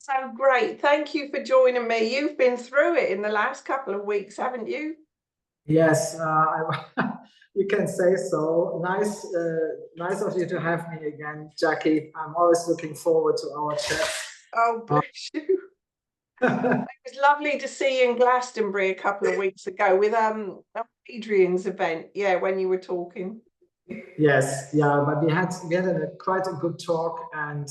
So great. Thank you for joining me. You've been through it in the last couple of weeks, haven't you? Yes, you can say so. Nice of you to have me again, Jackie. I'm always looking forward to our chat. Oh, bless you. It was lovely to see you in Glastonbury a couple of weeks ago with Adrian's event. Yeah, when you were talking. Yes, yeah, but we had quite a good talk, and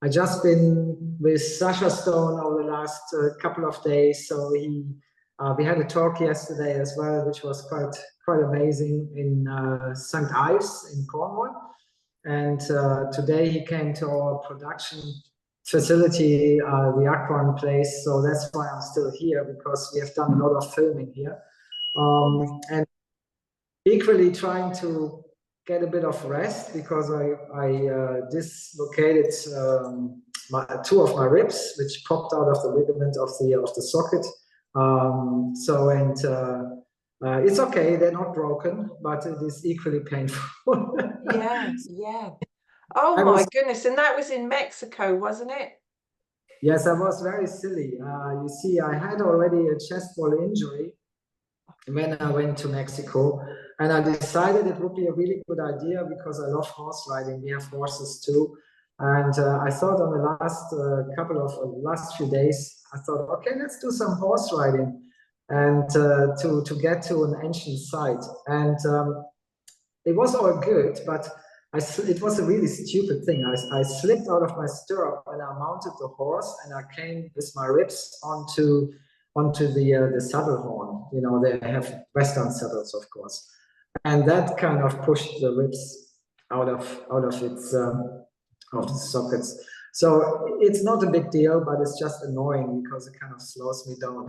I just been with Sacha Stone over the last couple of days. So we had a talk yesterday as well, which was quite amazing in St. Ives in Cornwall. And today he came to our production facility, the Aquan place. So that's why I'm still here, because we have done a lot of filming here. And equally trying to get a bit of rest, because I dislocated two of my ribs, which popped out of the ligament of the socket. It's okay, they're not broken, but it is equally painful. Yeah, yeah. Oh my goodness. And that was in Mexico, wasn't it? Yes, I was very silly. You see, I had already a chest wall injury when I went to Mexico, and I decided it would be a really good idea, because I love horse riding. We have horses too. And I thought on the last few days, I thought, okay, let's do some horse riding, and to get to an ancient site. And it was all good, but it was a really stupid thing. I slipped out of my stirrup when I mounted the horse, and I came with my ribs onto the saddle horn. You know, they have Western saddles, of course, and that kind of pushed the ribs out of the sockets. So it's not a big deal, but it's just annoying, because it kind of slows me down.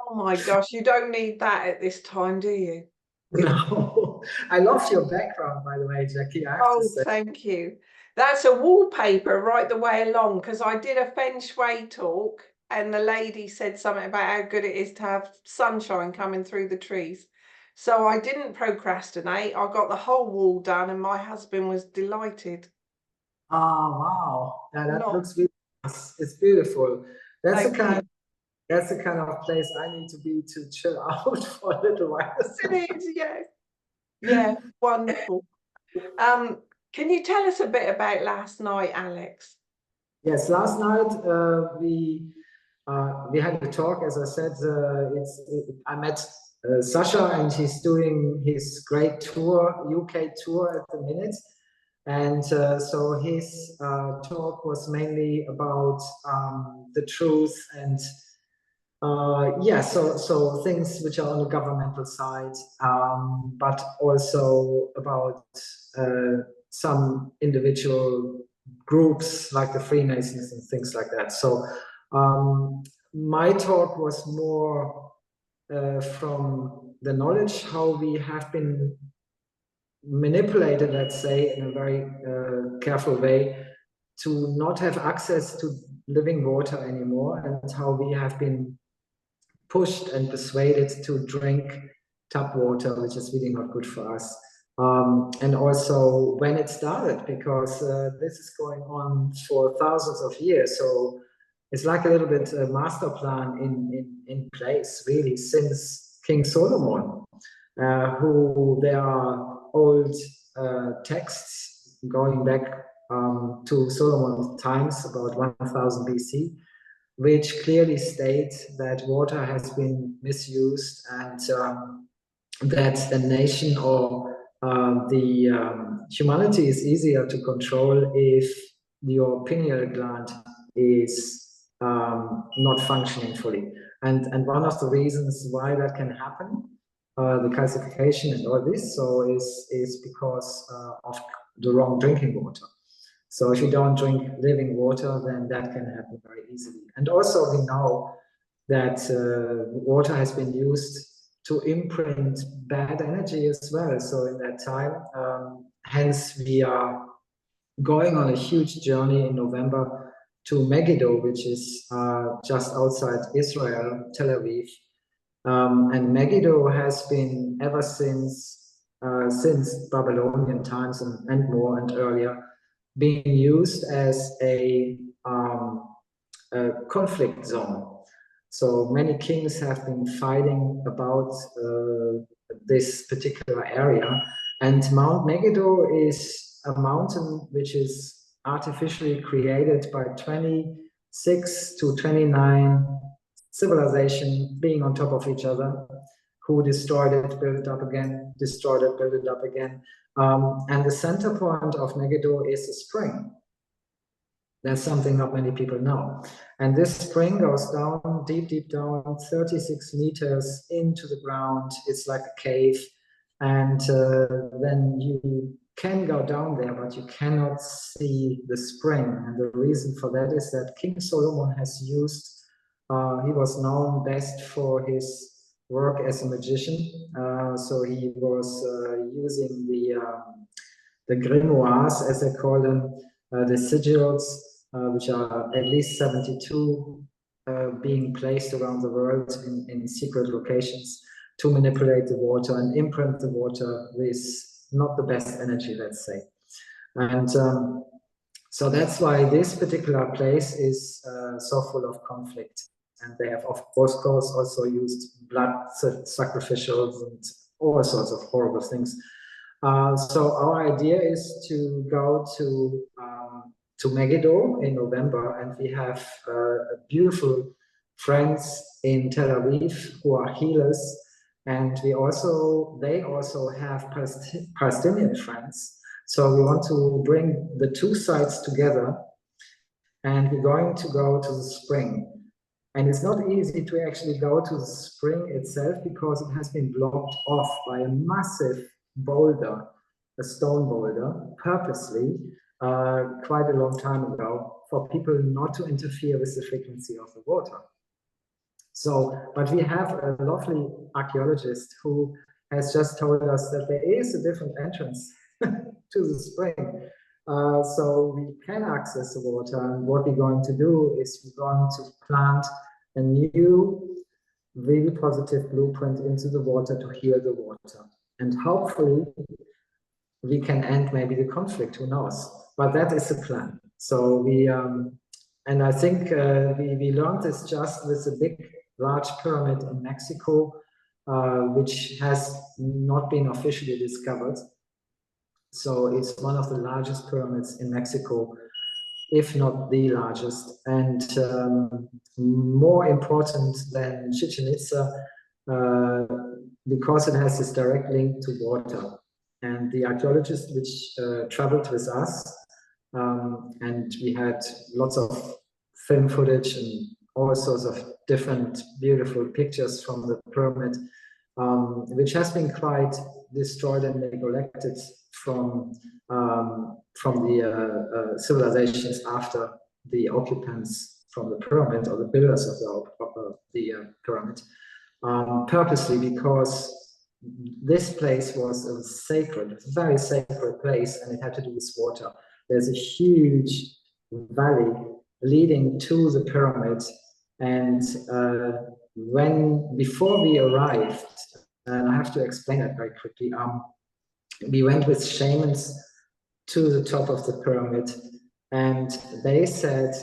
Oh my gosh, you don't need that at this time, do you? No, I love your background, by the way, Jackie. I have to say. Thank you. That's a wallpaper right the way along, because I did a feng shui talk and the lady said something about how good it is to have sunshine coming through the trees. So I didn't procrastinate. I got the whole wall done and my husband was delighted. Oh, wow. Yeah, that Not, looks really nice. It's beautiful. That's the thank kind you. that's the kind of place I need to be to chill out for a little while. It is, yeah. Yeah, wonderful. Can you tell us a bit about last night, Alex? Yes, last night we had a talk. As I said, I met Sacha, and he's doing his great tour, UK tour at the minute. And so his talk was mainly about the truth, and so things which are on the governmental side, but also about some individual groups like the Freemasons and things like that. So my talk was more from the knowledge, how we have been manipulated, let's say, in a very careful way, to not have access to living water anymore, and how we have been pushed and persuaded to drink tap water, which is really not good for us. And also when it started, because this is going on for thousands of years. So it's like a little bit a master plan in place, really, since King Solomon, who there are old texts going back to Solomon's times, about 1000 BC, which clearly state that water has been misused, and that the nation or the humanity is easier to control if your pineal gland is not functioning fully. And one of the reasons why that can happen, the calcification and all this, so is because of the wrong drinking water. So if you don't drink living water, then that can happen very easily. And also we know that water has been used to imprint bad energy as well. So in that time, hence we are going on a huge journey in November to Megiddo, which is just outside Israel, Tel Aviv. And Megiddo has been ever since Babylonian times and more and earlier, being used as a conflict zone. So many kings have been fighting about this particular area, and Mount Megiddo is a mountain which is artificially created by 26 to 29 civilization being on top of each other, who destroyed it, built it up again, destroyed it, built it up again. And the center point of Megiddo is a spring. That's something not many people know. And this spring goes down, deep, deep down, 36 meters into the ground. It's like a cave. And then you can go down there, but you cannot see the spring. And the reason for that is that King Solomon has used, he was known best for his work as a magician. So he was using the grimoires, as they call them, the sigils, which are at least 72 being placed around the world in secret locations to manipulate the water and imprint the water with not the best energy, let's say. And so that's why this particular place is so full of conflict. And they have, of course, also used blood sacrificials and all sorts of horrible things. So our idea is to go to Megiddo in November, and we have beautiful friends in Tel Aviv who are healers, and they also have Palestinian friends. So we want to bring the two sides together, and we're going to go to the spring. And it's not easy to actually go to the spring itself because it has been blocked off by a massive boulder, a stone boulder, purposely, quite a long time ago, for people not to interfere with the frequency of the water. So, but we have a lovely archaeologist who has just told us that there is a different entrance to the spring. So we can access the water, and what we're going to do is we're going to plant a new, really positive blueprint into the water to heal the water. And hopefully we can end maybe the conflict, who knows? But that is the plan. So we, and I think we learned this just with a big, large pyramid in Mexico, which has not been officially discovered. So it's one of the largest pyramids in Mexico, if not the largest, and more important than Chichen Itza, because it has this direct link to water. And the archaeologists which traveled with us, and we had lots of film footage and all sorts of different beautiful pictures from the pyramid, which has been quite destroyed and neglected from the civilizations after the occupants from the pyramid, or the builders of the pyramid, purposely, because this place was a sacred, very sacred place, and it had to do with water. There's a huge valley leading to the pyramid, and before we arrived, and I have to explain that very quickly, we went with shamans to the top of the pyramid, and they said,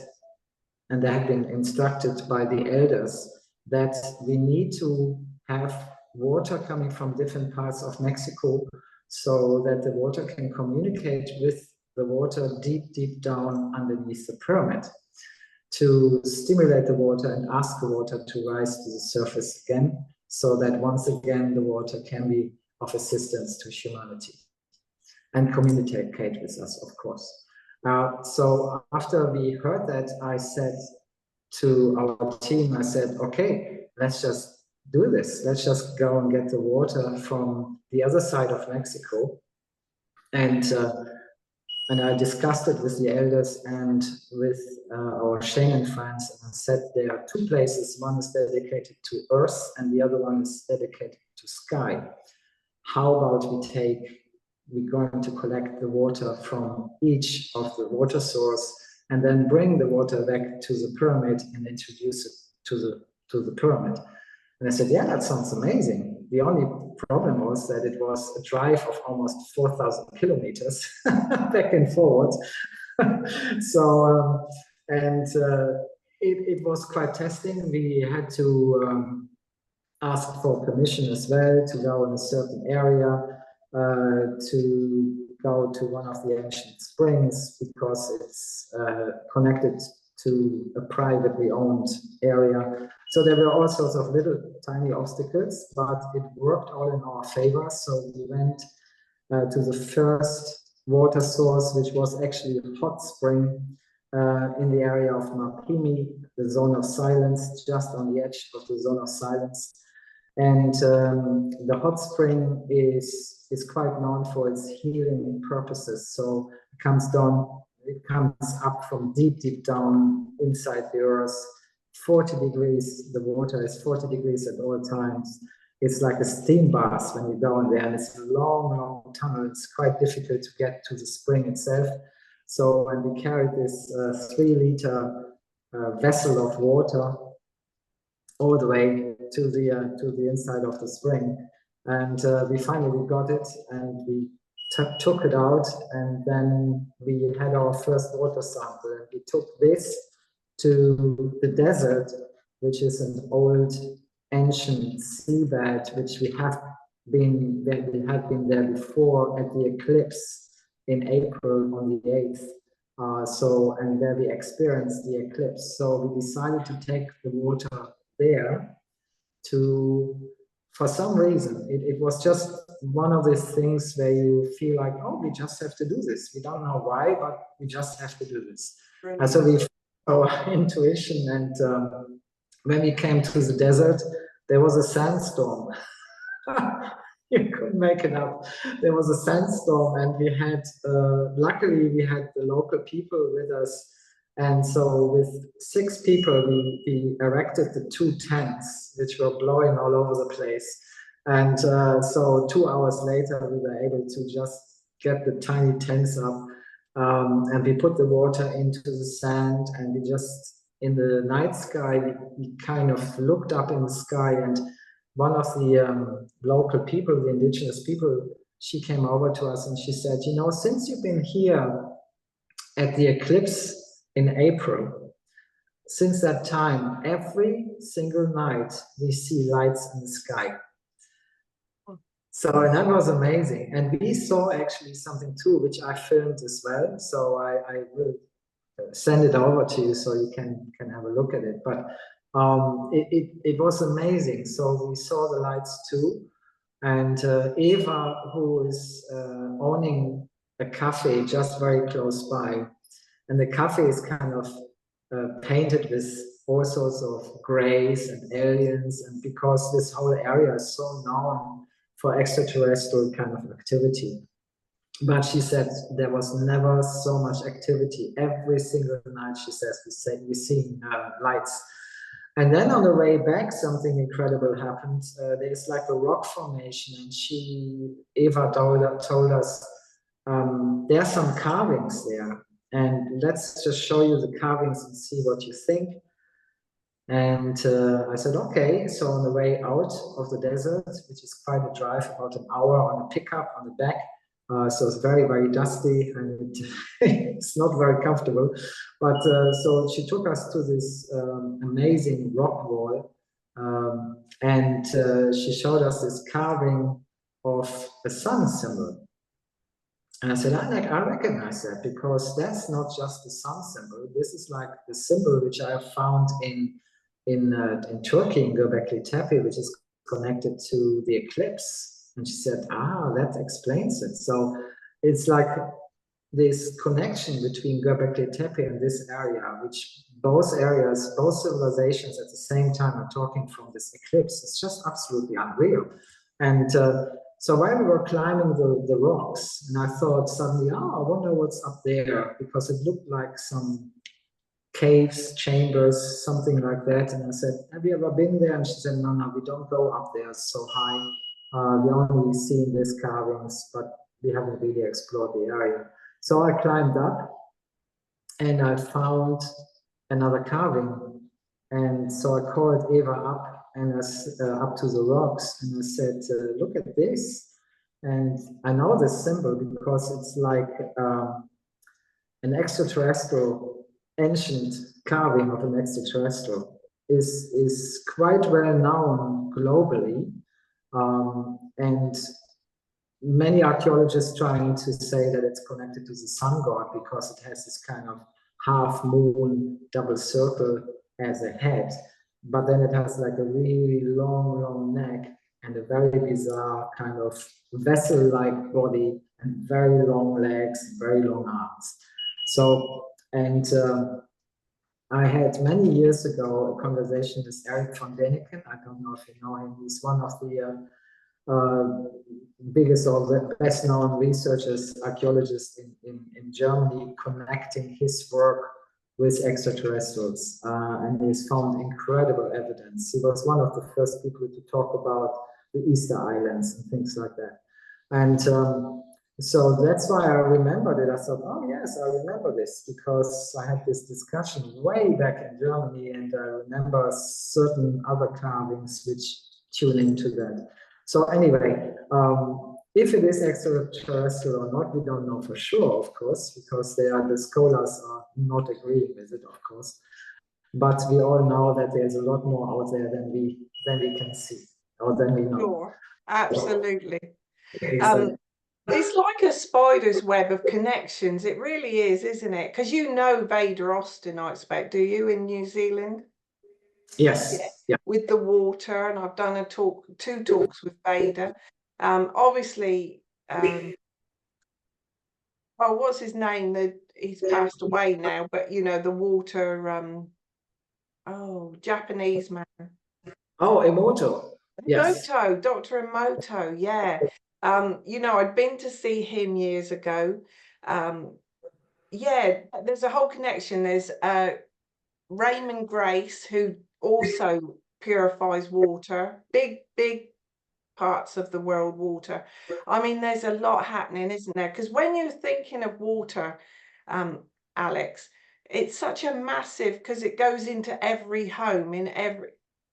and they had been instructed by the elders, that we need to have water coming from different parts of Mexico so that the water can communicate with the water deep, deep down underneath the pyramid, to stimulate the water and ask the water to rise to the surface again, so that once again the water can be of assistance to humanity and communicate with us, of course. So after we heard that, I said to our team, I said, okay, let's just do this. Let's just go and get the water from the other side of Mexico. And I discussed it with the elders and with our shaman friends, and I said there are two places. One is dedicated to earth and the other one is dedicated to sky. How about we're going to collect the water from each of the water source and then bring the water back to the pyramid and introduce it to the pyramid. And I said, yeah, that sounds amazing. The only problem was that it was a drive of almost 4,000 kilometers back and forward. So, it was quite testing. We had to ask for permission as well to go in a certain area, to go to one of the ancient springs because it's connected to a privately owned area. So there were all sorts of little tiny obstacles, but it worked all in our favor. So we went to the first water source, which was actually a hot spring in the area of Mapimi, the zone of silence, just on the edge of the zone of silence. And the hot spring is quite known for its healing purposes. So it comes up from deep down inside the earth, 40 degrees. The water is 40 degrees at all times. It's like a steam bath when you go in there, and it's a long tunnel. It's quite difficult to get to the spring itself. So when we carried this 3-liter vessel of water all the way to the inside of the spring, and we finally got it, and we took it out, and then we had our first water sample, and we took this to the desert, which is an old ancient seabed, which we had been there before at the eclipse in April on the 8th. And where we experienced the eclipse. So we decided to take the water there for some reason, it was just one of these things where you feel like, oh, we just have to do this. We don't know why, but we just have to do this. And so we followed our intuition, and when we came to the desert, there was a sandstorm. You couldn't make it up. There was a sandstorm, and we had, luckily, we had the local people with us. And so with 6 people, we erected the 2 tents, which were blowing all over the place. And so 2 hours later, we were able to just get the tiny tents up. And we put the water into the sand, and we just, in the night sky, we kind of looked up in the sky, and one of the local people, the indigenous people, she came over to us and she said, you know, since you've been here at the eclipse in April, since that time, every single night we see lights in the sky. So that was amazing. And we saw actually something too, which I filmed as well. So I will send it over to you so you can have a look at it. But it was amazing. So we saw the lights too. And Eva, who is owning a cafe just very close by, and the cafe is kind of painted with all sorts of grays and aliens, and because this whole area is so known for extraterrestrial kind of activity. But she said there was never so much activity. Every single night, she says, we see lights. And then on the way back, something incredible happened. There's like a rock formation, and Eva told us, there are some carvings there. And let's just show you the carvings and see what you think. And I said, okay. So on the way out of the desert, which is quite a drive, about an hour on a pickup on the back, so it's very, very dusty, and it's not very comfortable. But so she took us to this amazing rock wall, and she showed us this carving of a sun symbol. And I said, I recognize that, because that's not just the sun symbol. This is like the symbol which I have found in Turkey, in Göbekli Tepe, which is connected to the eclipse. And she said, that explains it. So it's like this connection between Göbekli Tepe and this area, which both civilizations at the same time are talking from this eclipse. It's just absolutely unreal. And so while we were climbing the rocks, and I thought suddenly, I wonder what's up there, because it looked like some caves, chambers, something like that. And I said, have you ever been there? And she said, no, we don't go up there so high. We only see these carvings, but we haven't really explored the area. So I climbed up, and I found another carving. And so I called Eva up, and up to the rocks, and I said, look at this. And I know this symbol because it's like an extraterrestrial ancient carving of an extraterrestrial is quite well known globally, and many archaeologists trying to say that it's connected to the sun god because it has this kind of half moon double circle as a head, but then it has like a really long neck and a very bizarre kind of vessel-like body and very long legs, very long arms. So, and I had many years ago a conversation with Eric von Däniken. I don't know if you know him. He's one of the biggest or the best known researchers, archaeologists in Germany, connecting his work with extraterrestrials. And he's found incredible evidence. He was one of the first people to talk about the Easter Islands and things like that. And so that's why I remembered it. I thought, oh yes, I remember this because I had this discussion way back in Germany, and I remember certain other carvings which tune into that. So anyway, if it is extraterrestrial or not, we don't know for sure, of course, because the scholars are not agreeing with it, of course. But we all know that there's a lot more out there than we can see or than we know. Sure, absolutely. It's like a spider's web of connections. It really is, isn't it? Because you know Vader Austin, I expect, do you, in New Zealand? Yes. Yeah. With the water, and I've done two talks with Vader. Obviously, oh, what's his name? He's passed away now, but you know, the water, Japanese man. Oh, Emoto. Yes. Emoto, Dr. Emoto, yeah. You know, I'd been to see him years ago. Yeah, there's a whole connection. There's Raymond Grace, who also purifies water, big parts of the world water. I mean, there's a lot happening, isn't there? Because when you're thinking of water, Alex, it's such a massive, because it goes into every home in every,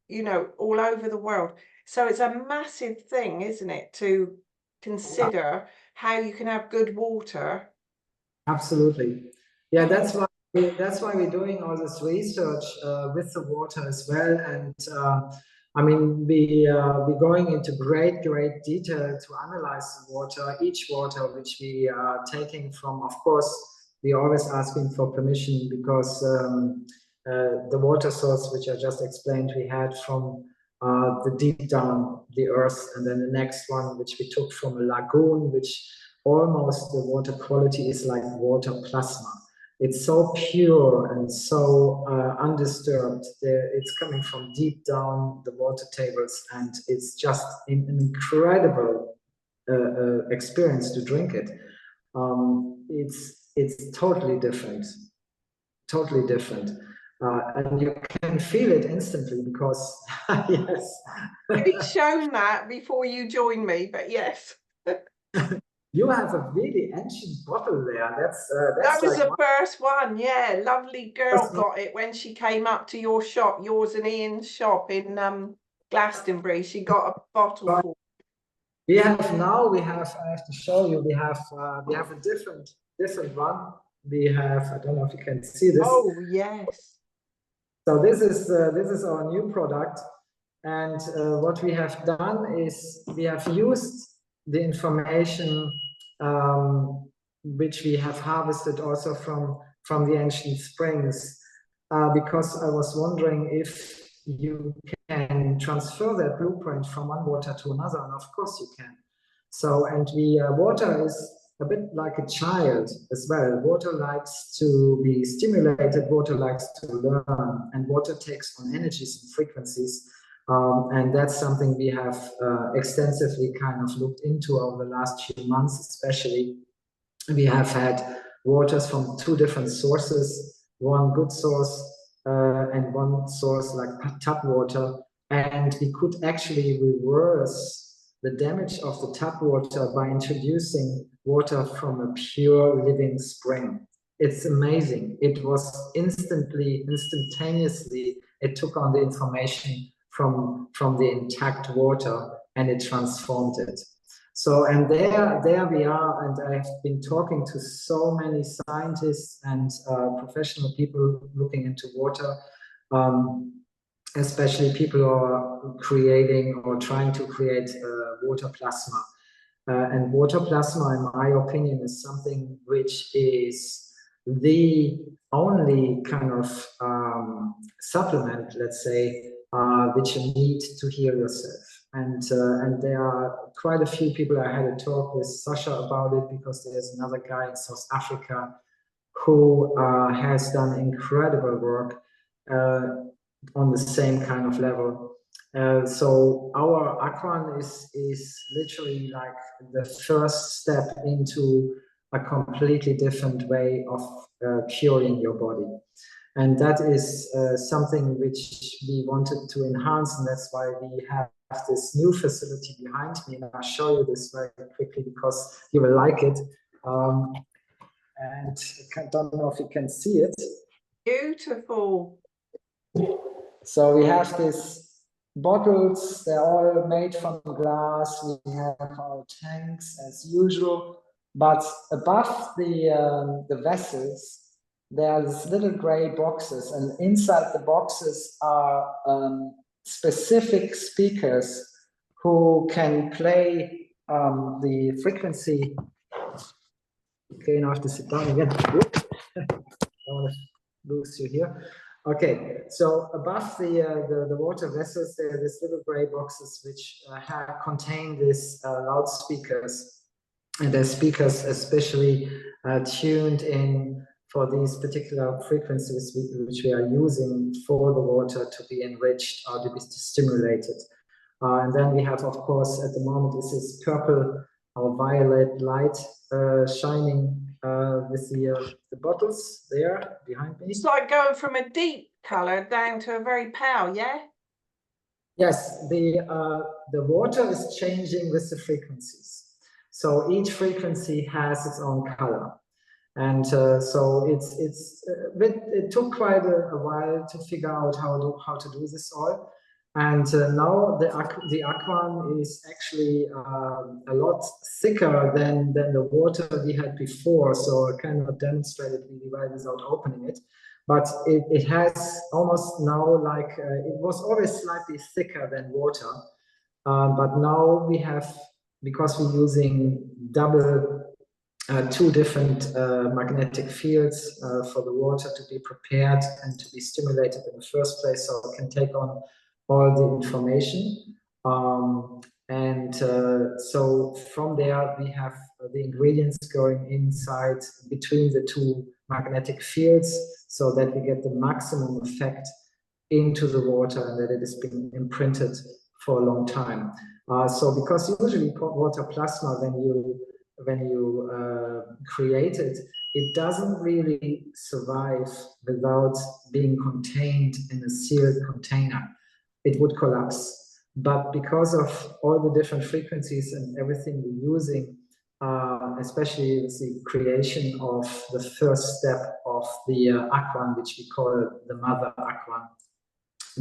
you know, all over the world. So it's a massive thing, isn't it, to consider how you can have good water. Absolutely. Yeah, that's why we're doing all this research with the water as well. And I mean, we're going into great detail to analyze the water, each water which we are taking from. Of course, we're always asking for permission because the water source, which I just explained, we had from the deep down the earth, and then the next one, which we took from a lagoon, which almost the water quality is like water plasma. It's so pure and so undisturbed. It's coming from deep down the water tables, and it's just an incredible experience to drink it. It's totally different, and you can feel it instantly because yes. Maybe shown that before you join me, but yes. You have a really ancient bottle there. That was like the first one, yeah. Lovely girl got it when she came up to your shop, yours and Ian's shop in Glastonbury. She got a bottle for. I have to show you, we have a different one. We have, I don't know if you can see this. Oh yes. So this is our new product, and what we have done is we have used the information which we have harvested also from the ancient springs, because I was wondering if you can transfer that blueprint from one water to another, and of course you can. So, and water is a bit like a child as well. Water likes to be stimulated, water likes to learn, and water takes on energies and frequencies. And that's something we have extensively kind of looked into over the last few months, especially. We have had waters from two different sources, one good source and one source like tap water. And we could actually reverse the damage of the tap water by introducing water from a pure living spring. It's amazing. It was instantaneously, it took on the information from the intact water and it transformed it. So, and there we are, and I've been talking to so many scientists and professional people looking into water, especially people who are creating or trying to create water plasma. And water plasma, in my opinion, is something which is the only kind of supplement, let's say, which you need to heal yourself. And there are quite a few people. I had a talk with Sacha about it, because there's another guy in South Africa who has done incredible work on the same kind of level. So our Aquan is literally like the first step into a completely different way of curing your body. And that is something which we wanted to enhance, and that's why we have this new facility behind me, and I'll show you this very quickly because you will like it. And I don't know if you can see it. Beautiful. So we have these bottles, they're all made from glass. We have our tanks as usual, but above the vessels, there are these little gray boxes, and inside the boxes are specific speakers who can play the frequency. Okay, now I have to sit down again. I want to lose you here. Okay, so above the water vessels, there are these little gray boxes which contain these loudspeakers, and they're speakers especially tuned in for these particular frequencies which we are using for the water to be enriched or to be stimulated. And then we have, of course, at the moment, this is purple or violet light shining with the bottles there behind me. It's like going from a deep color down to a very pale, yeah? Yes, the water is changing with the frequencies. So each frequency has its own color. And so it took quite a while to figure out how to do this all. And now the Aquan is actually a lot thicker than the water we had before. So I cannot demonstrate it really well without opening it. But it has almost now like, it was always slightly thicker than water. But now we have, because we're using two different magnetic fields for the water to be prepared and to be stimulated in the first place, so it can take on all the information. So from there, we have the ingredients going inside between the two magnetic fields so that we get the maximum effect into the water and that it is being imprinted for a long time. So because usually water plasma, when you create it, it doesn't really survive without being contained in a sealed container. It would collapse. But because of all the different frequencies and everything we're using, especially with the creation of the first step of the Aquan, which we call the mother Aquan,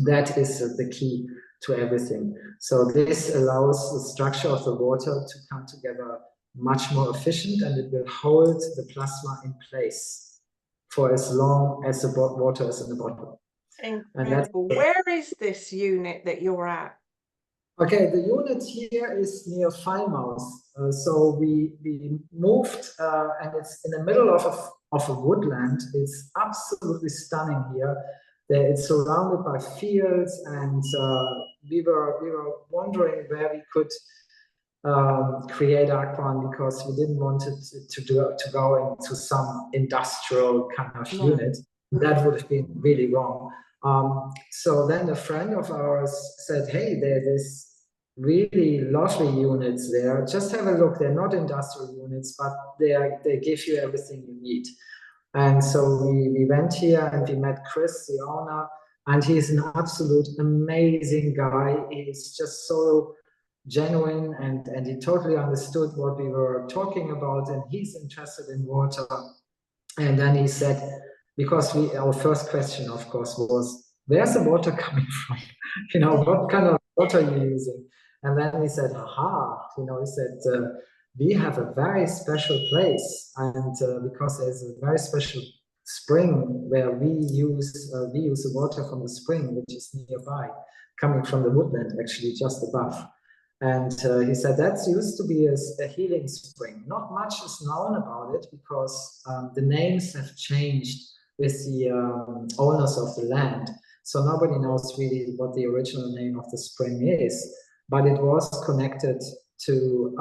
that is the key to everything. So this allows the structure of the water to come together much more efficient, and it will hold the plasma in place for as long as the water is in the bottle. Incredible. Where is this unit that you're at? Okay, the unit here is near Falmouth. So we moved, and it's in the middle of a woodland. It's absolutely stunning here. It's surrounded by fields, and we were wondering where we could create Aquan, because we didn't want it to go into some industrial kind of unit. That would have been really wrong. So then a friend of ours said, hey, there's really lovely units there. Just have a look. They're not industrial units, but they give you everything you need. And so we went here and we met Chris, the owner, and he's an absolute amazing guy. He's just so genuine, and he totally understood what we were talking about, and he's interested in water. And then he said, because our first question, of course, was, where's the water coming from? What kind of water are you using? And then he said, aha, you know, he said, we have a very special place, and because there's a very special spring where we use the water from the spring, which is nearby, coming from the woodland, actually just above. And he said that used to be a healing spring. Not much is known about it because the names have changed with the owners of the land. So nobody knows really what the original name of the spring is, but it was connected to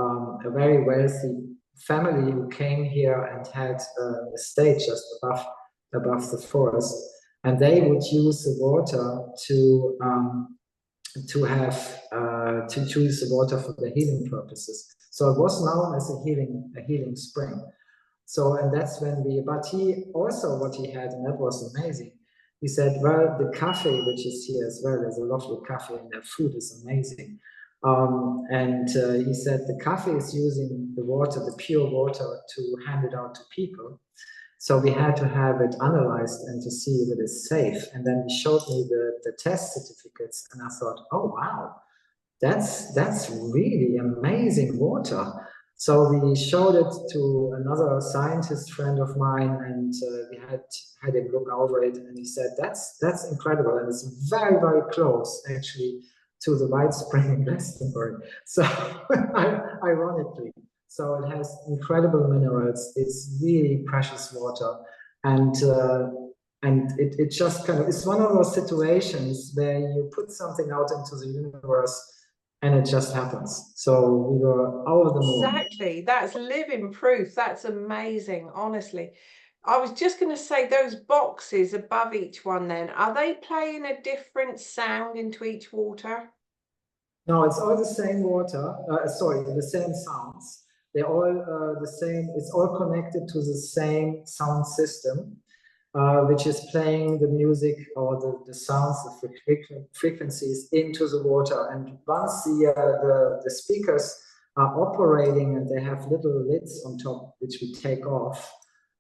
a very wealthy family who came here and had an estate just above the forest, and they would use the water to choose the water for the healing purposes. So it was known as a healing spring. So, and that's when but he also, what he had, and that was amazing, he said, well, the cafe, which is here as well, there's a lovely cafe and their food is amazing. He said the cafe is using the water, the pure water, to hand it out to people. So we had to have it analyzed and to see if it is safe. And then he showed me the test certificates, and I thought, oh wow, that's really amazing water. So we showed it to another scientist friend of mine, and we had him look over it, and he said that's incredible, and it's very, very close actually to the White Spring in Glastonbury. So ironically, so it has incredible minerals. It's really precious water, and it just kind of, it's one of those situations where you put something out into the universe and it just happens. So we were over the moon. Exactly. That's living proof. That's amazing, honestly. I was just going to say, those boxes above each one then, are they playing a different sound into each water? No, it's all the same water. Sorry, the same sounds. They're all the same. It's all connected to the same sound system, which is playing the music or the sounds, the frequencies into the water. And once the speakers are operating and they have little lids on top, which we take off,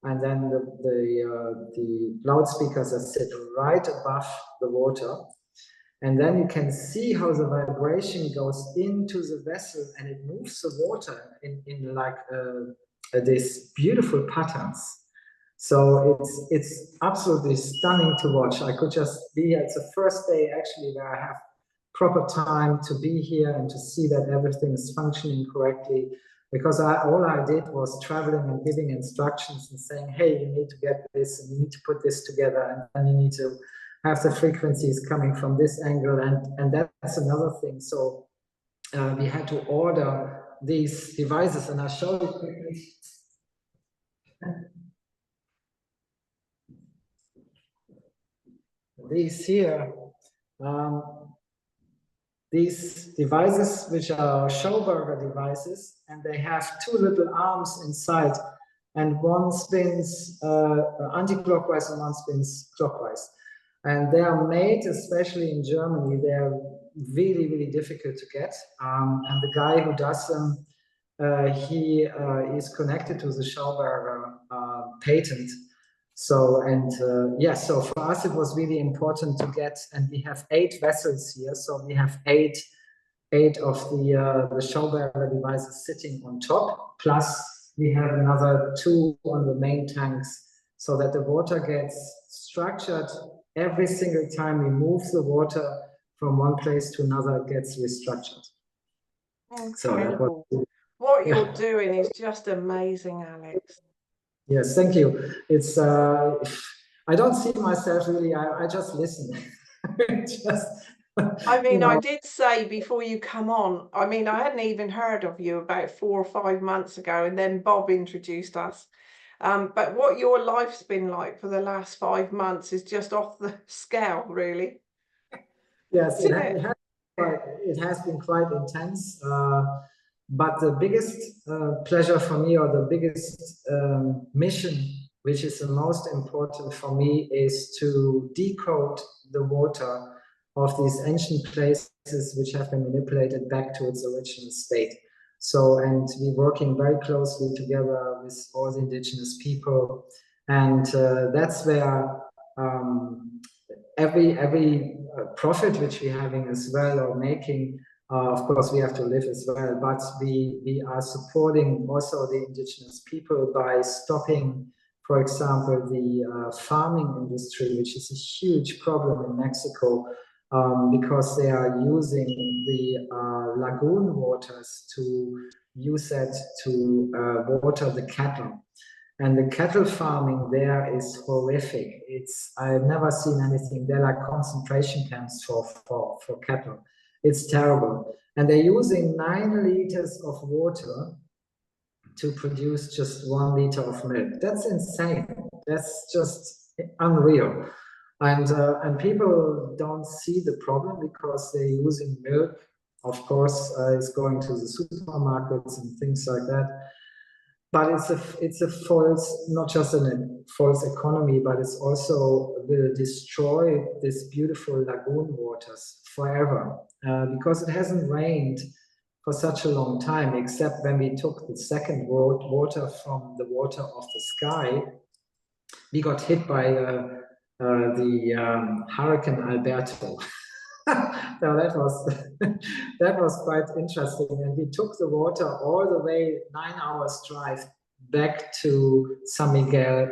and then the loudspeakers that sit right above the water. And then you can see how the vibration goes into the vessel and it moves the water in like these beautiful patterns. So it's absolutely stunning to watch. I could just be, it's the first day actually where I have proper time to be here and to see that everything is functioning correctly, because all I did was traveling and giving instructions and saying, hey, you need to get this and you need to put this together, and then you need to have the frequencies coming from this angle, and that's another thing. So we had to order these devices, and I'll show you quickly. These here, these devices, which are Schauberger devices, and they have two little arms inside, and one spins anti-clockwise and one spins clockwise. And they are made, especially in Germany, they're really, really difficult to get. And the guy who does them, he is connected to the Schauberger patent. So, and yeah, so for us, it was really important to get, and we have 8 vessels here. So we have eight of the Schauberger devices sitting on top, plus we have another 2 on the main tanks, so that the water gets structured. Every single time we move the water from one place to another, it gets restructured. Incredible. So what you're doing is just amazing, Alex. Yes, thank you. It's I don't see myself really. I just listen. I mean, I did say before you come on, I mean, I hadn't even heard of you about 4 or 5 months ago, and then Bob introduced us. But what your life's been like for the last 5 months is just off the scale, really. Yes, it has been quite intense. But the biggest pleasure for me, or the biggest mission, which is the most important for me, is to decode the water of these ancient places which have been manipulated back to its original state. So, and we're working very closely together with all the indigenous people, and that's where every profit which we're having as well, or making, Of course, we have to live as well, but we are supporting also the indigenous people by stopping, for example, the farming industry, which is a huge problem in Mexico, because they are using the lagoon waters to use that to water the cattle. And the cattle farming there is horrific. I've never seen anything. They're like concentration camps for cattle. It's terrible. And they're using 9 liters of water to produce just 1 liter of milk. That's insane. That's just unreal. And people don't see the problem because they're using milk. Of course, it's going to the supermarkets and things like that. But it's a false, not just a false economy, but it's also will destroy this beautiful lagoon waters forever, because it hasn't rained for such a long time, except when we took the second water from the water of the sky. We got hit by the Hurricane Alberto. So that was quite interesting, and we took the water all the way 9 hours drive back to San Miguel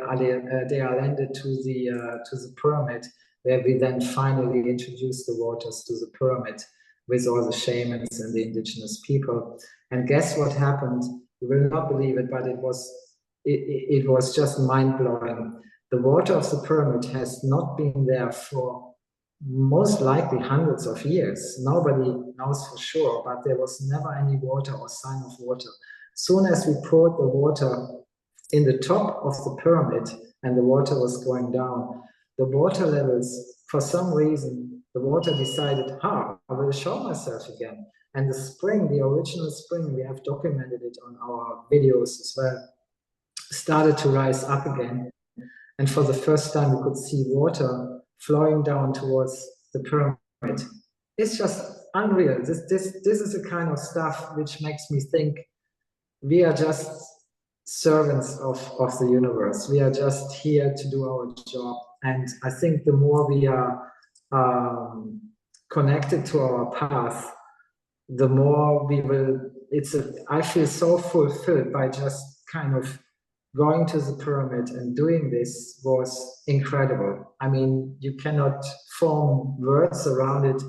de Allende to the pyramid, where we then finally introduced the waters to the pyramid with all the shamans and the indigenous people. And guess what happened? You will not believe it, but it was just mind-blowing. The water of the pyramid has not been there for most likely hundreds of years. Nobody knows for sure, but there was never any water or sign of water. Soon as we poured the water in the top of the pyramid and the water was going down, the water levels, for some reason, the water decided, I will show myself again. And the spring, the original spring, we have documented it on our videos as well, started to rise up again. And for the first time, we could see water flowing down towards the pyramid. It's just unreal. This is the kind of stuff which makes me think we are just servants of the universe. We are just here to do our job. And I think the more we are connected to our path, the more we will, I feel so fulfilled by just kind of going to the pyramid and doing this was incredible. I mean, you cannot form words around it,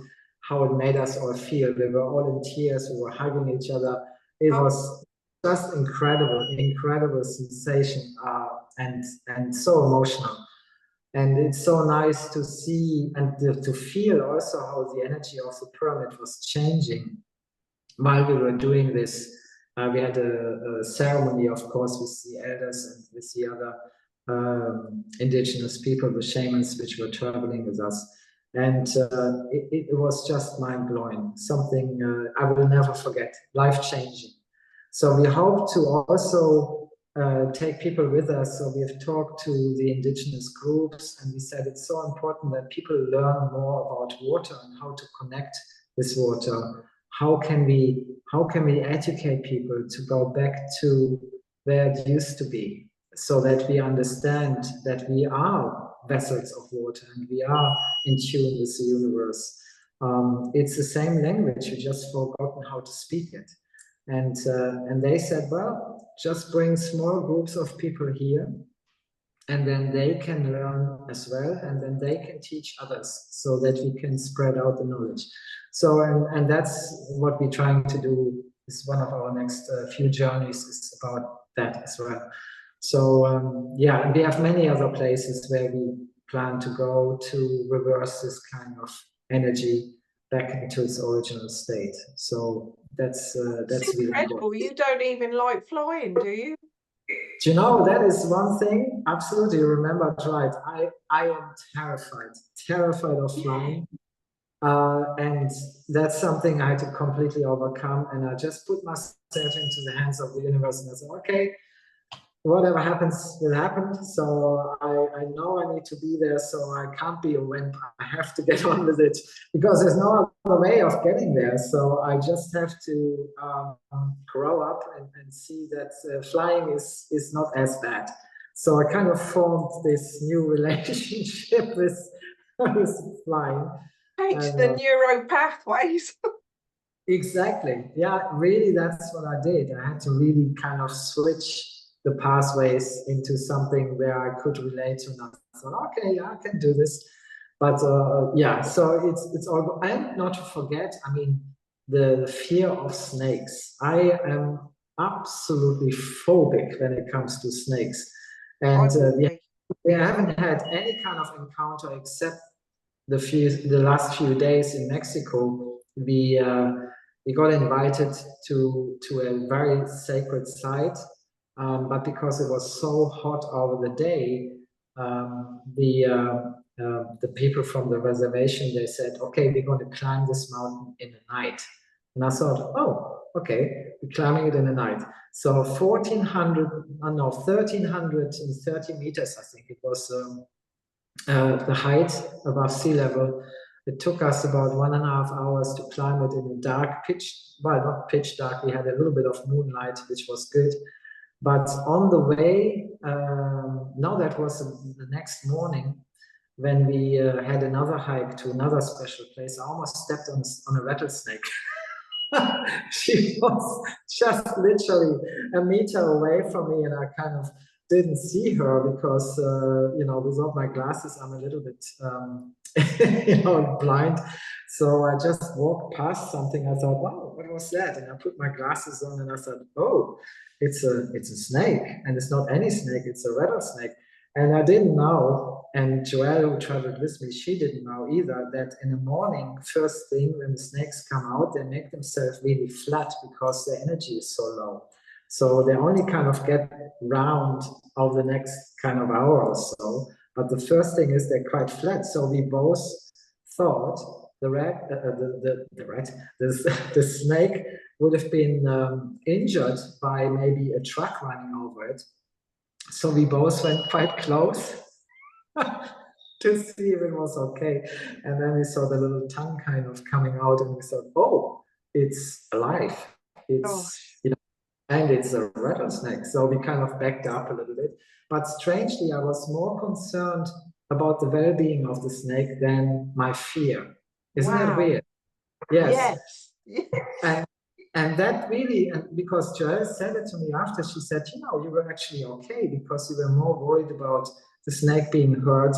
how it made us all feel. We were all in tears, we were hugging each other. It was just incredible sensation, and so emotional. And it's so nice to see and to feel also how the energy of the pyramid was changing while we were doing this. We had a ceremony, of course, with the elders and with the other indigenous people, the shamans, which were traveling with us. And it was just mind-blowing, something I will never forget, life-changing. So we hope to also take people with us. So we have talked to the indigenous groups, and we said it's so important that people learn more about water and how to connect with water. How can we educate people to go back to where it used to be, so that we understand that we are vessels of water and we are in tune with the universe. It's the same language, we just forgotten how to speak it. And they said, well, just bring small groups of people here, and then they can learn as well, and then they can teach others, so that we can spread out the knowledge. So, and that's what we're trying to do. Is one of our next few journeys is about that as well. So yeah, and we have many other places where we plan to go to reverse this kind of energy back into its original state. So that's really incredible. You don't even like flying, do you? Do you know, that is one thing, absolutely, you remember right. I am terrified of flying. And that's something I had to completely overcome. And I just put myself into the hands of the universe and I said, okay, whatever happens will happen. So I know I need to be there, so I can't be a wimp. I have to get on with it because there's no other way of getting there. So I just have to grow up and see that flying is not as bad. So I kind of formed this new relationship with flying. Takes the neuro pathways. Exactly. Yeah, really, that's what I did. I had to really kind of switch the pathways into something where I could relate to. And I thought, okay, yeah, I can do this. But yeah, so it's all. And not to forget, I mean, the fear of snakes. I am absolutely phobic when it comes to snakes, I and would we, be. we haven't had any kind of encounter except the last few days in Mexico. We got invited to a very sacred site, but because it was so hot over the day, the people from the reservation, they said, okay, we're going to climb this mountain in the night. And I thought, oh, okay, we're climbing it in the night. So 1330 meters, I think it was, the height above sea level. It took us about 1.5 hours to climb it in a dark pitch, well, not pitch dark, we had a little bit of moonlight, which was good. But on the way, now that was the next morning, when we had another hike to another special place, I almost stepped on a rattlesnake. She was just literally a meter away from me, and I kind of didn't see her because, without my glasses, I'm a little bit, blind. So I just walked past something. I thought, wow, what was that? And I put my glasses on, and I thought, oh, it's a snake, and it's not any snake; it's a rattlesnake. And I didn't know, and Joelle, who traveled with me, she didn't know either, that in the morning, first thing, when the snakes come out, they make themselves really flat because their energy is so low. So they only kind of get round over the next kind of hour or so. But the first thing is they're quite flat. So we both thought the snake would have been injured by maybe a truck running over it. So we both went quite close to see if it was okay. And then we saw the little tongue kind of coming out, and we thought, oh, it's alive. It's, Gosh. and it's a rattlesnake. So we kind of backed up a little bit. But strangely, I was more concerned about the well-being of the snake than my fear. Isn't that Wow. weird? Yes. Yes. Yes. And and that really, and because Joelle said it to me after, she said, you were actually okay because you were more worried about the snake being hurt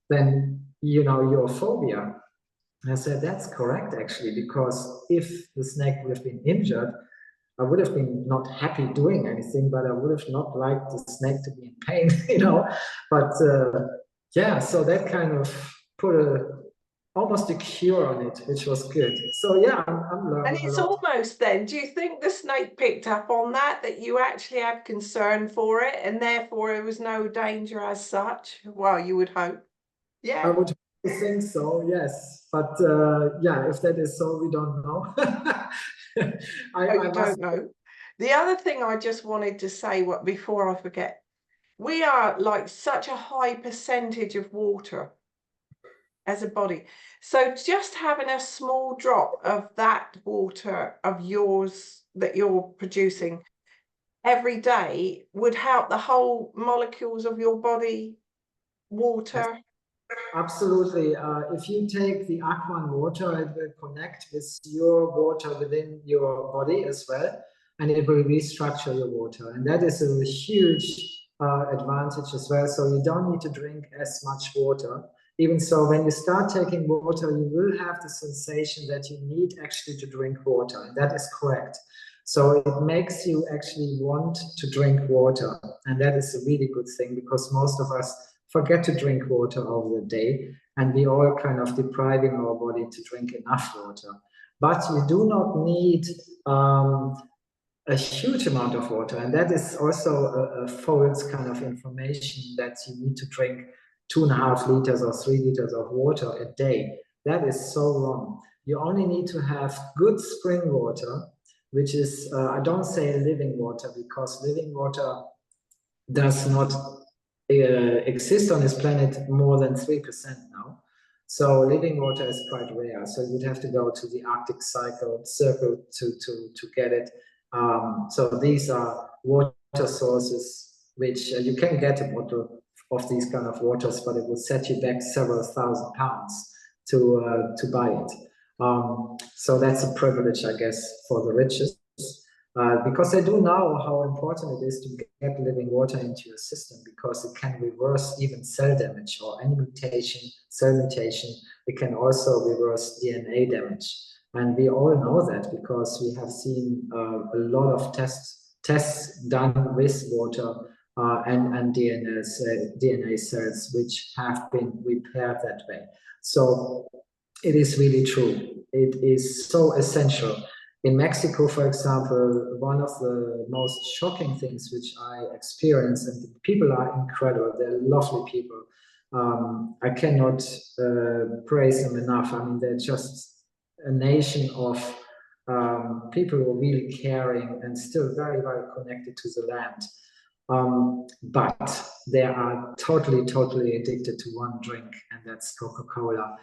than, your phobia. And I said, that's correct, actually, because if the snake would have been injured, I would have been not happy doing anything, but I would have not liked the snake to be in pain, But yeah, so that kind of put almost a cure on it, which was good. So yeah, I'm And learning a it's lot. almost then, do you think the snake picked up on that you actually had concern for it and therefore it was no danger as such? Well, you would hope. I Yeah. would think so, yes. But yeah, if that is so, we don't know. Oh, I you must. don't know. The other thing I just wanted to say, before I forget, we are like such a high percentage of water as a body. So just having a small drop of that water of yours that you're producing every day would help the whole molecules of your body water. Absolutely. If you take the Aquan water, it will connect with your water within your body as well, and it will restructure your water. And that is a huge advantage as well. So you don't need to drink as much water. Even so, when you start taking water, you will have the sensation that you need actually to drink water, and that is correct. So it makes you actually want to drink water, and that is a really good thing because most of us forget to drink water over the day, and we all kind of depriving our body to drink enough water. But you do not need a huge amount of water, and that is also a false kind of information that you need to drink 2.5 liters or 3 liters of water a day. That is so wrong. You only need to have good spring water, which is, I don't say living water because living water does not exist on this planet more than 3% now. So living water is quite rare. So you'd have to go to the Arctic circle to get it. So these are water sources which you can get a bottle of these kind of waters, but it will set you back several thousand pounds to buy it. So that's a privilege, I guess, for the richest, because they do know how important it is to get living water into your system, because it can reverse even cell damage or any mutation, cell mutation. It can also reverse DNA damage. And we all know that because we have seen a lot of tests done with water and DNA cells which have been repaired that way. So it is really true. It is so essential. In Mexico, for example, one of the most shocking things which I experienced, and the people are incredible, they're lovely people. I cannot praise them enough. I mean, they're just a nation of people who are really caring and still very, very connected to the land. But they are totally, totally addicted to one drink, and that's Coca-Cola.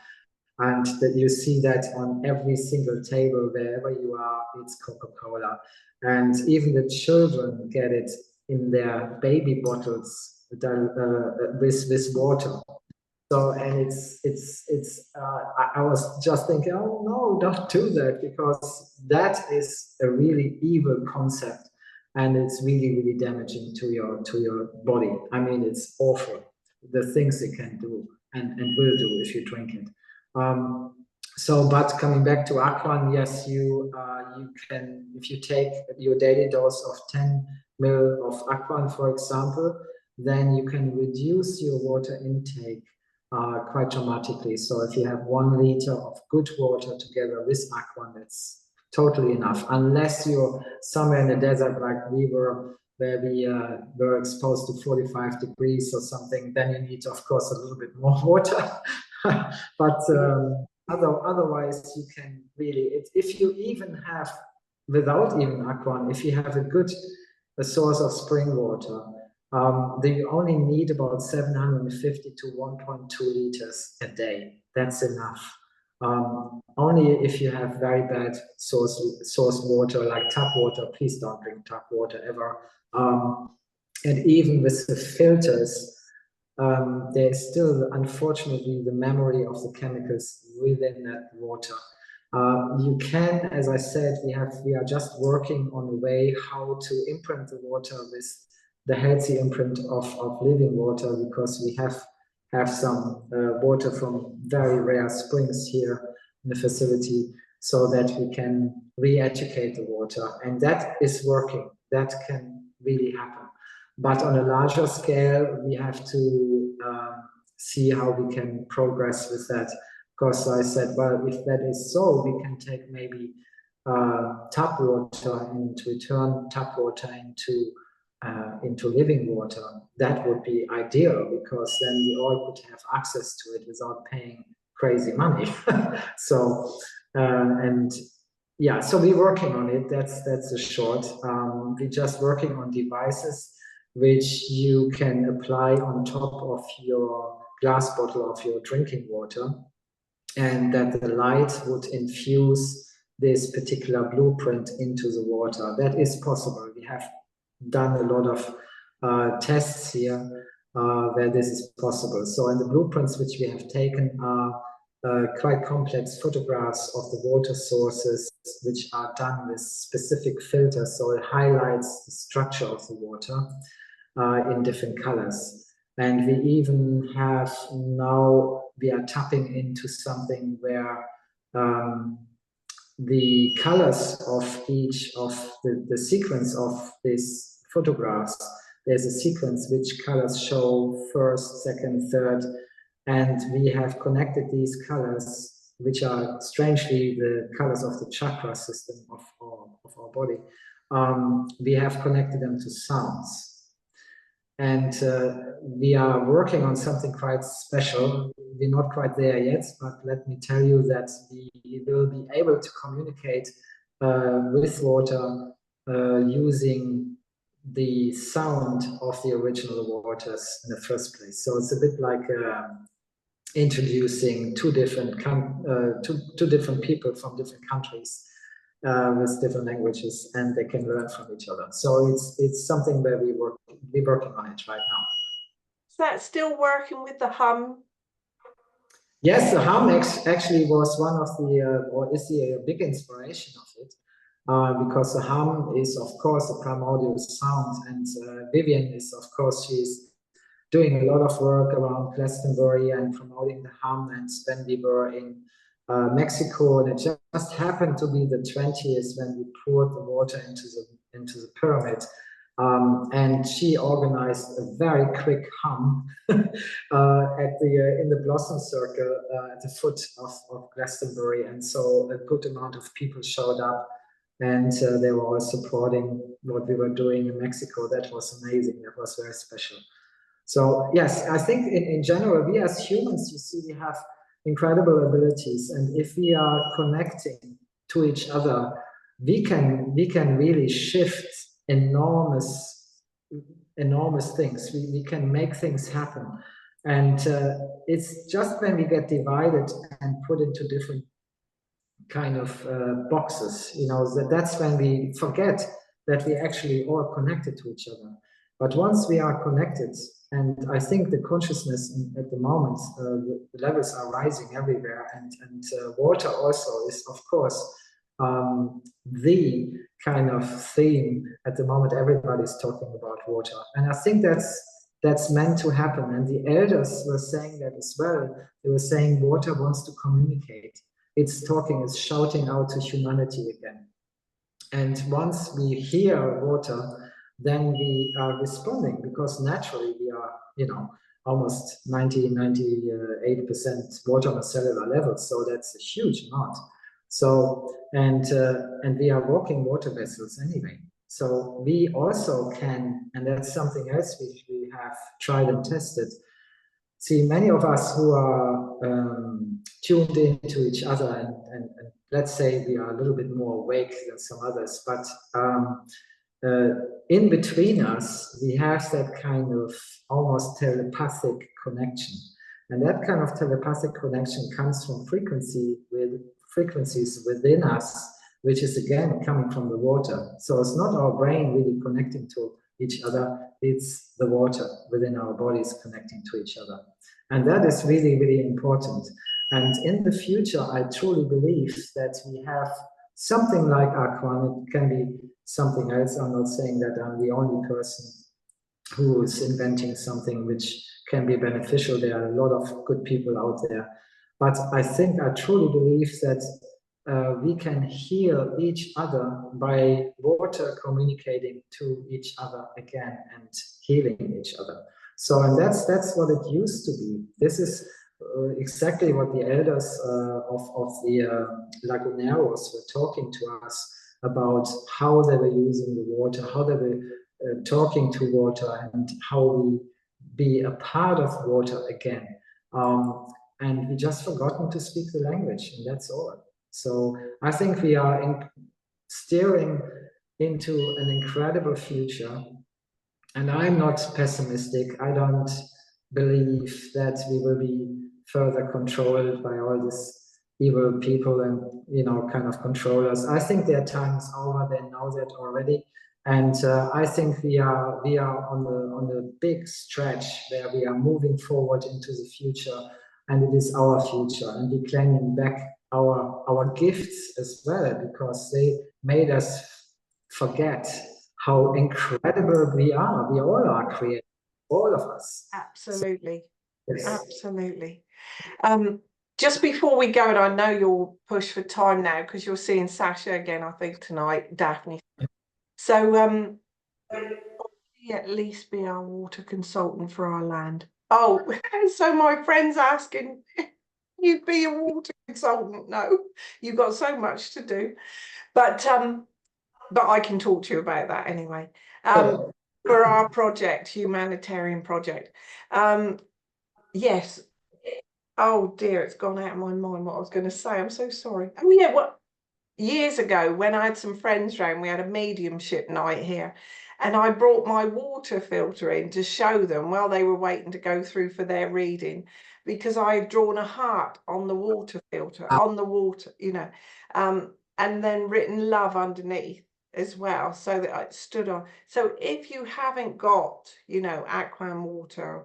And that you see that on every single table, wherever you are, it's Coca-Cola. And even the children get it in their baby bottles with water. So, and I was just thinking, oh no, don't do that, because that is a really evil concept, and it's really, really damaging to your body. I mean, it's awful, the things it can do and will do if you drink it. But coming back to Aquan, yes, you can, if you take your daily dose of 10 ml of Aquan, for example, then you can reduce your water intake quite dramatically. So if you have 1 liter of good water together with Aquan, that's totally enough. Unless you're somewhere in the desert like we were, where we were exposed to 45 degrees or something, then you need, of course, a little bit more water. But otherwise, you can really, if you even have, without even Aquan, if you have a source of spring water, then you only need about 750 to 1.2 liters a day. That's enough. Only if you have very bad source water, like tap water, please don't drink tap water ever. And even with the filters, there's still, unfortunately, the memory of the chemicals within that water. You can, as I said, we are just working on a way how to imprint the water with the healthy imprint of living water, because we have some water from very rare springs here in the facility, so that we can re-educate the water, and that is working. That can really happen. But on a larger scale, we have to see how we can progress with that. Because I said, well, if that is so, we can take maybe tap water and return tap water into living water. That would be ideal, because then we all could have access to it without paying crazy money. So, and yeah, so we're working on it. That's a short. We're just working on devices which you can apply on top of your glass bottle of your drinking water, and that the light would infuse this particular blueprint into the water. That is possible. We have done a lot of tests here where this is possible. So in the blueprints which we have taken are quite complex photographs of the water sources, which are done with specific filters. So it highlights the structure of the water in different colors. And we even have now, we are tapping into something where the colors of each of the sequence of these photographs, there's a sequence which colors show first, second, third, and we have connected these colors, which are strangely the colors of the chakra system of our body. We have connected them to sounds. And we are working on something quite special. We're not quite there yet, but let me tell you that we will be able to communicate with water using the sound of the original waters in the first place. So it's a bit like introducing two different people from different countries with different languages, and they can learn from each other. So it's something where we're working on it right now. Is that still working with the hum? Yes, the hum actually was one of the, or is the big inspiration of it, because the hum is, of course, a primordial sound, and Vivian is, of course, she's doing a lot of work around Glastonbury and promoting the hum, and when we were in Mexico, and it just happened to be the 20th when we poured the water into the pyramid. And she organized a very quick hum in the Blossom Circle at the foot of Glastonbury, and so a good amount of people showed up, and they were all supporting what we were doing in Mexico. That was amazing. That was very special. So yes, I think in general, we as humans, you see, we have incredible abilities, and if we are connecting to each other, we can really shift enormous things. We can make things happen, and it's just when we get divided and put into different kind of boxes, that's when we forget that we actually all connected to each other. But once we are connected, and I think the consciousness at the moment, the levels are rising everywhere, and water also is, of course, the kind of theme at the moment. Everybody's talking about water, and I think that's meant to happen. And the elders were saying that as well. They were saying water wants to communicate. It's talking, it's shouting out to humanity again. And once we hear water, then we are responding, because naturally we are, almost 98% water on a cellular level. So that's a huge amount. So, and we are walking water vessels anyway. So we also can, and that's something else which we have tried and tested. See, many of us who are tuned into each other, and let's say we are a little bit more awake than some others, but uh, in between us, we have that kind of almost telepathic connection. And that kind of telepathic connection comes from frequencies within us, which is again coming from the water. So it's not our brain really connecting to each other, it's the water within our bodies connecting to each other. And that is really, really important. And in the future, I truly believe that we have something like Aquan. It can be something else. I'm not saying that I'm the only person who is inventing something which can be beneficial. There are a lot of good people out there. But I truly believe that we can heal each other by water communicating to each other again and healing each other. So, and that's what it used to be. This is exactly what the elders of the Laguneros were talking to us about, how they were using the water, how they were talking to water, and how we be a part of water again. And we just forgotten to speak the language, and that's all. So I think we are steering into an incredible future, and I'm not pessimistic. I don't believe that we will be further controlled by all these evil people and kind of controllers. I think their time is over. They know that already, and I think we are on the big stretch where we are moving forward into the future, and it is our future, and we're claiming back our gifts as well, because they made us forget how incredible we are. We all are creative, all of us. Absolutely. So, yes. Absolutely. Just before we go, and I know you'll push for time now because you're seeing Sacha again, I think, tonight, Daphne. So he at least be our water consultant for our land. Oh, so my friend's asking, you'd be a water consultant? No, you've got so much to do. But I can talk to you about that anyway. For our project, humanitarian project. Yes. Oh dear, it's gone out of my mind what I was going to say. I'm so sorry. Oh yeah, well, years ago when I had some friends round, we had a mediumship night here, and I brought my water filter in to show them while they were waiting to go through for their reading, because I had drawn a heart on the water filter, on the water, and then written love underneath as well, so that it stood on. So if you haven't got, Aquam water,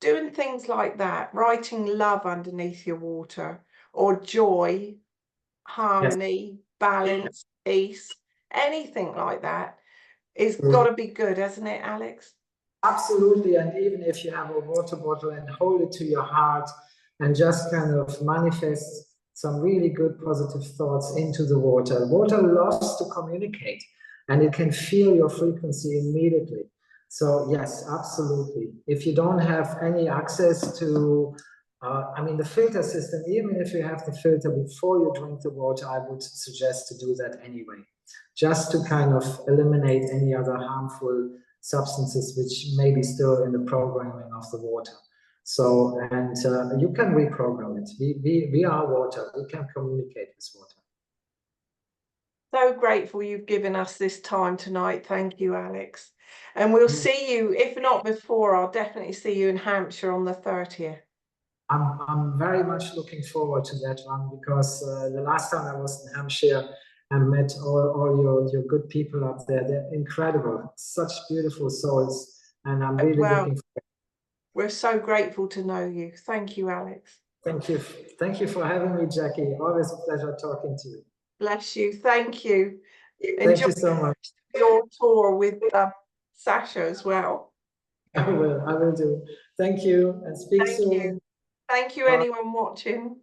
doing things like that, writing love underneath your water, or joy, harmony, balance, peace, anything like that is got to be good, hasn't it, Alex? Absolutely, and even if you have a water bottle and hold it to your heart and just kind of manifest some really good positive thoughts into the water. Water loves to communicate and it can feel your frequency immediately. So yes, absolutely. If you don't have any access to, I mean, the filter system, even if you have the filter before you drink the water, I would suggest to do that anyway, just to kind of eliminate any other harmful substances which may be still in the programming of the water. So, and you can reprogram it. We are water. We can communicate with water. So grateful you've given us this time tonight. Thank you, Alex. And we'll see you, if not before, I'll definitely see you in Hampshire on the 30th. I'm very much looking forward to that one because the last time I was in Hampshire and met all your good people up there. They're incredible, such beautiful souls, and I'm really looking forward. We're so grateful to know you. Thank you, Alex. Thank you for having me, Jackie. Always a pleasure talking to you. Bless you. Thank you. Thank you so much. Your tour with Sacha as well. I will do. Thank you and speak soon. Thank you, anyone watching.